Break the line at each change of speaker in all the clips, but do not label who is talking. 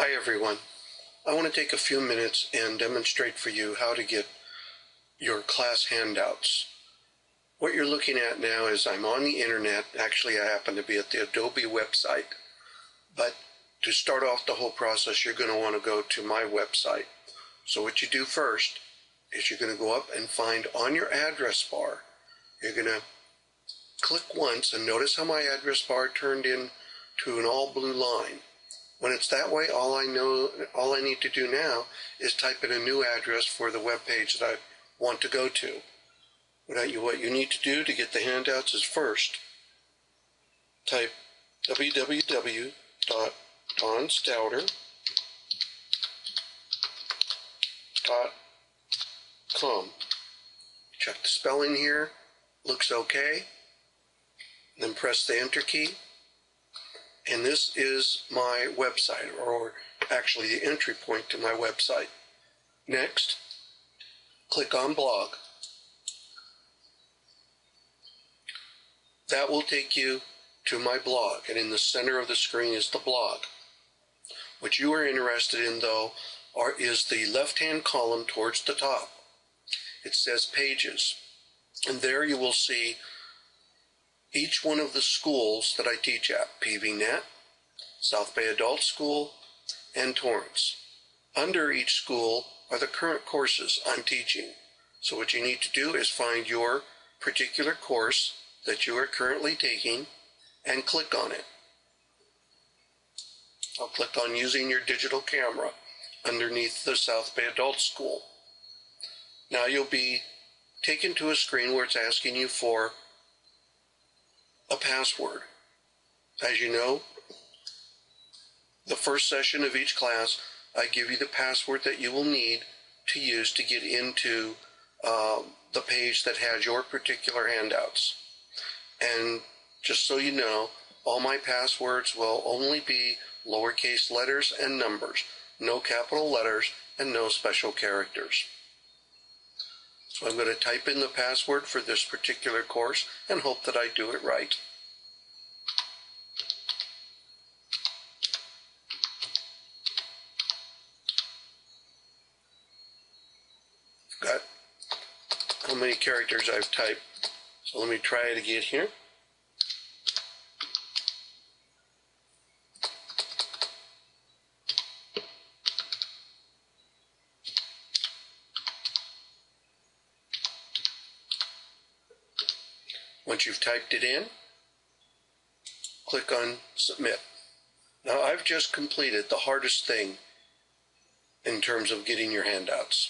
Hi everyone. I want to take a few minutes and demonstrate for you how to get your class handouts. What you're looking at now is I'm on the internet. Actually, I happen to be at the Adobe website. But to start off the whole process, you're going to want to go to my website. So what you do first is you're going to go up and find on your address bar, you're going to click once and notice how my address bar turned into an all blue line. When it's that way, all I need to do now is type in a new address for the web page that I want to go to. What you need to do to get the handouts is first type www.donstouter.com. Check the spelling here. Looks okay. Then press the enter key. And this is my website, or actually the entry point to my website. Next, click on blog. That will take you to my blog, and in the center of the screen is the blog. What you are interested in, though, is the left-hand column towards the top. It says pages, and there you will see each one of the schools that I teach at, PVNet, South Bay Adult School, and Torrance. Under each school are the current courses I'm teaching. So what you need to do is find your particular course that you are currently taking and click on it. I'll click on using your digital camera underneath the South Bay Adult School. Now you'll be taken to a screen where it's asking you for a password. As you know, the first session of each class, I give you the password that you will need to use to get into the page that has your particular handouts. And just so you know, all my passwords will only be lowercase letters and numbers, no capital letters and no special characters. So I'm going to type in the password for this particular course and hope that I do it right. Got how many characters I've typed. So let me try it again here. Once you've typed it in, click on Submit. Now I've just completed the hardest thing in terms of getting your handouts.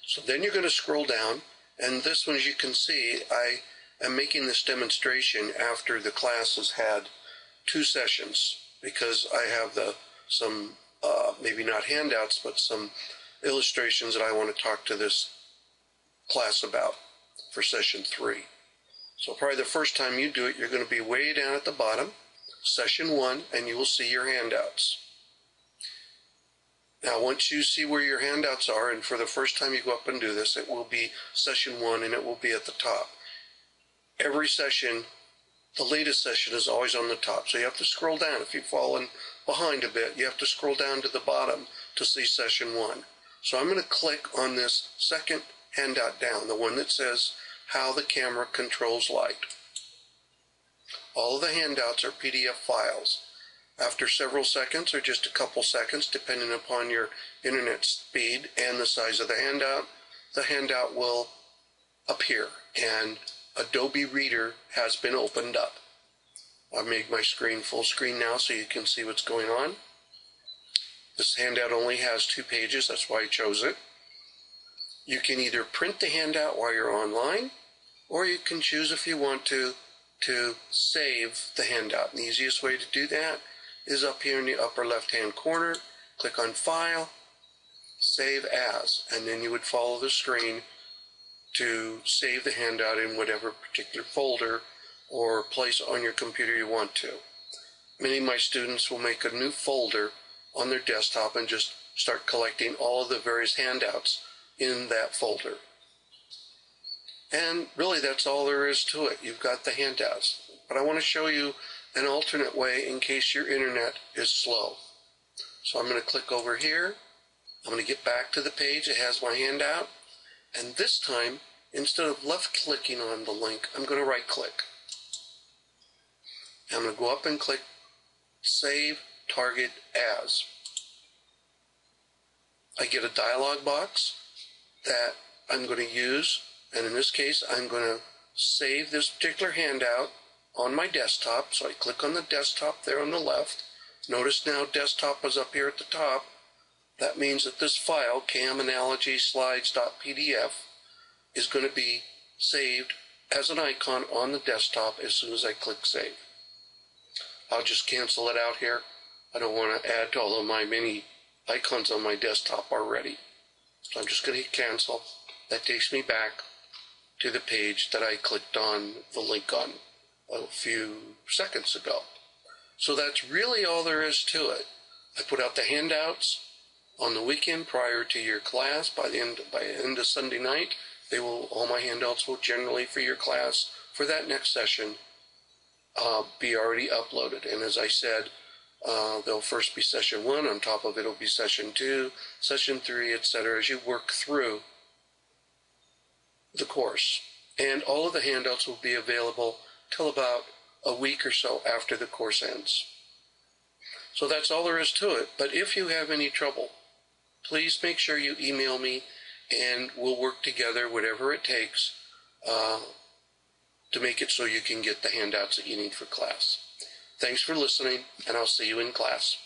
So then you're going to scroll down, and this one, as you can see, I am making this demonstration after the class has had 2 sessions, because I have some maybe not handouts, but some illustrations that I want to talk to this class about for session 3. So probably the first time you do it, you're going to be way down at the bottom, session 1, and you will see your handouts. Now, once you see where your handouts are, and for the first time you go up and do this, it will be session 1, and it will be at the top. Every session, the latest session is always on the top, so you have to scroll down. If you've fallen behind a bit, you have to scroll down to the bottom to see session 1. So I'm going to click on this second handout down, the one that says How the Camera Controls Light. All of the handouts are PDF files. After several seconds, or just a couple seconds, depending upon your internet speed and the size of the handout will appear, and Adobe Reader has been opened up. I've made my screen full screen now so you can see what's going on. This handout only has 2 pages, that's why I chose it. You can either print the handout while you're online, or you can choose, if you want to save the handout. And the easiest way to do that is up here in the upper left-hand corner. Click on File, Save As, and then you would follow the screen to save the handout in whatever particular folder or place on your computer you want to. Many of my students will make a new folder on their desktop and just start collecting all of the various handouts in that folder. And really, that's all there is to it. You've got the handouts. But I want to show you an alternate way in case your internet is slow. So I'm going to click over here. I'm going to get back to the page that has my handout. And this time, instead of left clicking on the link, I'm going to right click. I'm going to go up and click Save Target As. I get a dialog box that I'm going to use, and in this case I'm going to save this particular handout on my desktop. So I click on the desktop there on the left. Notice now desktop is up here at the top. That means that this file, camanalogyslides.pdf, is going to be saved as an icon on the desktop as soon as I click save. I'll just cancel it out here. I don't want to add to all of my many icons on my desktop already. So I'm just going to hit cancel. That takes me back to the page that I clicked on the link on a few seconds ago. So that's really all there is to it. I put out the handouts on the weekend prior to your class. By the end of Sunday night, all my handouts will generally for your class for that next session be already uploaded. And as I said, there'll first be session 1. On top of it will be session 2, session 3, etc. as you work through the course. And all of the handouts will be available till about a week or so after the course ends. So that's all there is to it. But if you have any trouble, please make sure you email me and we'll work together, whatever it takes, to make it so you can get the handouts that you need for class. Thanks for listening, and I'll see you in class.